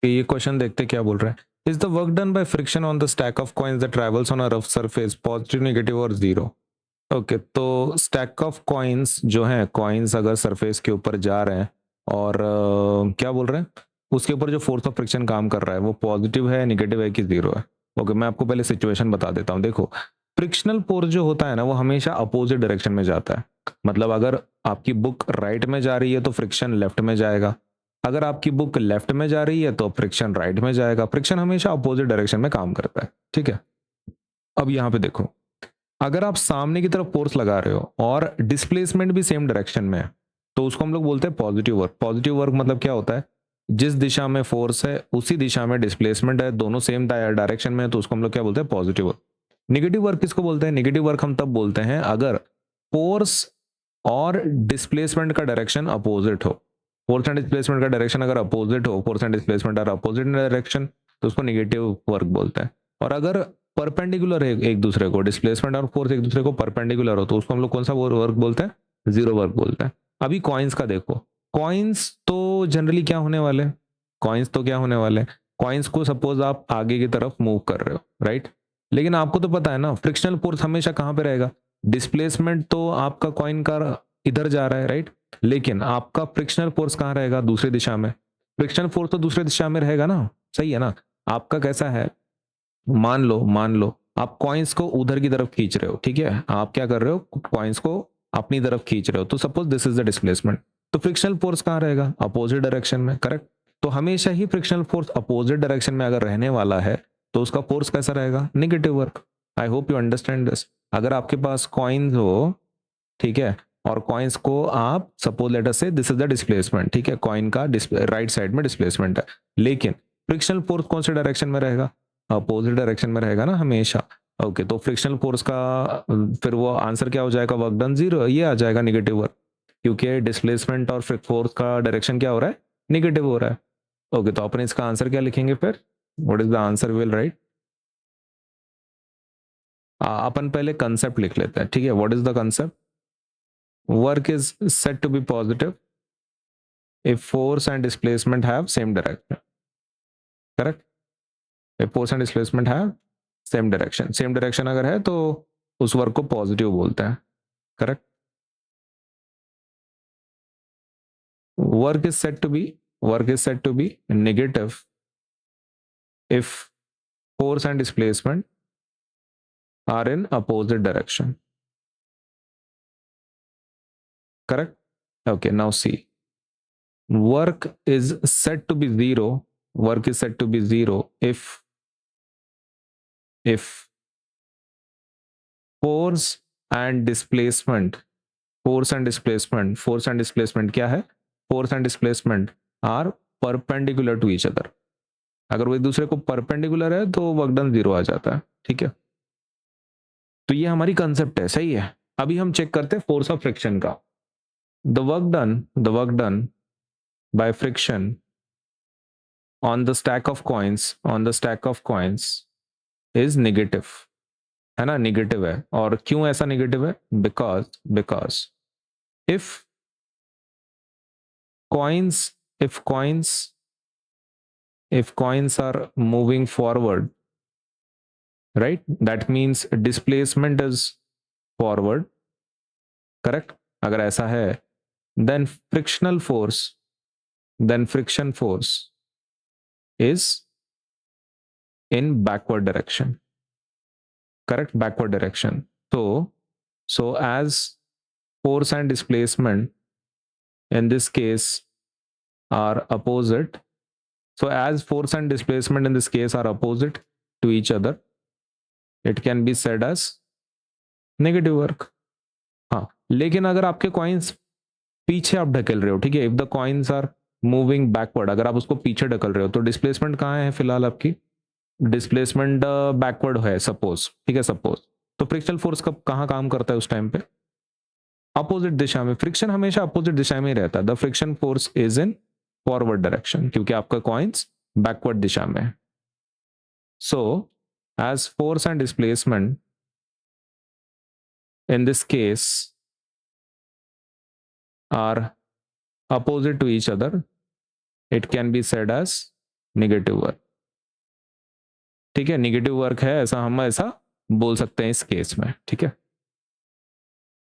ये क्वेश्चन देखते क्या बोल रहा है. Is the work done by friction on the stack of coins that travels on a rough surface positive, negative और जीरो. ओके, तो स्टैक ऑफ कॉइन्स जो है, कॉइन्स अगर सरफेस के ऊपर जा रहे हैं और क्या बोल रहे हैं, उसके ऊपर जो फोर्स ऑफ फ्रिक्शन काम कर रहा है वो पॉजिटिव है, नेगेटिव है कि जीरो है. ओके, मैं आपको पहले सिचुएशन बता देता हूँ. देखो, फ्रिक्शनल फोर्स जो होता है ना वो हमेशा अपोजिट डायरेक्शन में जाता है. मतलब अगर आपकी बुक राइट में जा रही है तो फ्रिक्शन लेफ्ट में जाएगा. अगर आपकी बुक लेफ्ट में जा रही है तो फ्रिक्शन राइट में जाएगा. फ्रिक्शन हमेशा अपोजिट डायरेक्शन में काम करता है. ठीक है, अब यहाँ पे देखो, अगर आप सामने की तरफ फोर्स लगा रहे हो और डिस्प्लेसमेंट भी सेम डायरेक्शन में है तो उसको हम लोग बोलते हैं पॉजिटिव वर्क. पॉजिटिव वर्क मतलब क्या होता है, जिस दिशा में फोर्स है उसी दिशा में डिस्प्लेसमेंट है, दोनों सेम डायरेक्शन में है, तो उसको हम लोग क्या बोलते हैं, पॉजिटिव वर्क. निगेटिव वर्क किसको बोलते हैं, निगेटिव वर्क हम तब बोलते हैं अगर फोर्स और डिस्प्लेसमेंट का डायरेक्शन अपोजिट हो. फोर्स एंड डिस्प्लेसमेंट का डायरेक्शन अगर अपोजिट हो, force and displacement are opposite direction, तो उसको निगेटिव वर्क बोलते हैं. और अगर परपेंडिकुलर है एक दूसरे को, डिस्प्लेसमेंट और फोर्स एक दूसरे को परपेंडिकुलर हो, तो उसको हम लोग कौन सा वर्क बोलते हैं, जीरो वर्क बोलते हैं. अभी कॉइन्स का देखो, कॉइन्स तो जनरली क्या होने वाले, कॉइन्स तो क्या होने वाले, कॉइन्स को सपोज आप आगे की तरफ मूव कर रहे हो, राइट. लेकिन आपको तो पता है ना फ्रिक्शनल फोर्स हमेशा कहाँ पे रहेगा, डिस्प्लेसमेंट तो आपका कॉइन का इधर जा रहा है, राइट. लेकिन आपका फ्रिक्शनल फोर्स कहाँ रहेगा, दूसरी दिशा में. फ्रिक्शनल फोर्स तो दूसरी दिशा में रहेगा ना, सही है ना. आपका कैसा है, मान लो आप कॉइन्स को उधर की तरफ खींच रहे हो, ठीक है, आप क्या कर रहे हो, कॉइन्स को अपनी तरफ खींच रहे हो, तो suppose this is the displacement, तो फ्रिक्शनल फोर्स कहाँ रहेगा, अपोजिट डायरेक्शन में, करेक्ट. तो हमेशा ही फ्रिक्शनल फोर्स अपोजिट डायरेक्शन में अगर रहने वाला है तो उसका फोर्स कैसा रहेगा, negative work. I hope you understand this. अगर आपके पास कॉइन्स हो, ठीक है, और कॉइन्स को आप सपोज लेट अस से दिस इज द डिस्प्लेसमेंट, ठीक है, कॉइन का राइट साइड में डिस्प्लेसमेंट है, लेकिन फ्रिक्शनल फोर्स कौन से डायरेक्शन में रहेगा, अपोजिट डायरेक्शन में रहेगा ना हमेशा. ओके, तो फ्रिक्शनल फोर्स का फिर वो आंसर क्या हो जाएगा, वर्क डन जीरो, ये आ जाएगा नेगेटिव वर्क, क्योंकि डिस्प्लेसमेंट और फोर्स का डायरेक्शन क्या हो रहा है, नेगेटिव हो रहा है. ओके, तो अपन इसका आंसर क्या लिखेंगे फिर, what is the answer will write. अपन पहले कंसेप्ट लिख लेते हैं, ठीक है. What is the concept, work is said to be positive if force and displacement have same direction, correct. if force and displacement have same direction अगर है तो उस वर्क को पॉजिटिव बोलते हैं, correct. Work is said to be negative if force and displacement are in opposite direction, correct. Okay, now see, work is said to be zero if force and displacement क्या है, force and displacement are perpendicular to each other. अगर वो एक दूसरे को perpendicular है तो work done zero आ जाता है, ठीक है. तो ये हमारी कंसेप्ट है, सही है. अभी हम चेक करते हैं फोर्स ऑफ फ्रिक्शन का. The work done by friction on the stack of coins is negative, है ना, नेगेटिव है. और क्यों ऐसा नेगेटिव है, because if coins if coins are moving forward, right, that means displacement is forward, correct. अगर ऐसा है then friction force is in backward direction, correct, backward direction. So as force and displacement in this case are opposite, so as force and displacement in this case are opposite to each other, it can be said as negative work. हाँ, लेकिन अगर आपके coins पीछे आप ढकेल रहे हो, ठीक है, if the coins are moving backward, अगर आप उसको पीछे ढकल रहे हो तो डिस्प्लेसमेंट कहाँ है फिलहाल, आपकी डिस्प्लेसमेंट बैकवर्ड है सपोज, ठीक है, सपोज. तो फ्रिक्शनल फोर्स कब कहाँ काम करता है उस टाइम पे, अपोजिट दिशा में. फ्रिक्शन हमेशा अपोजिट दिशा में ही रहता है. The friction force is in forward direction क्योंकि आपका कॉइन्स बैकवर्ड दिशा में है. So as force and displacement in this case are opposite to each other, it can be said as negative work, ठीक है, नेगेटिव वर्क है, ऐसा हम ऐसा बोल सकते हैं इस केस में, ठीक है।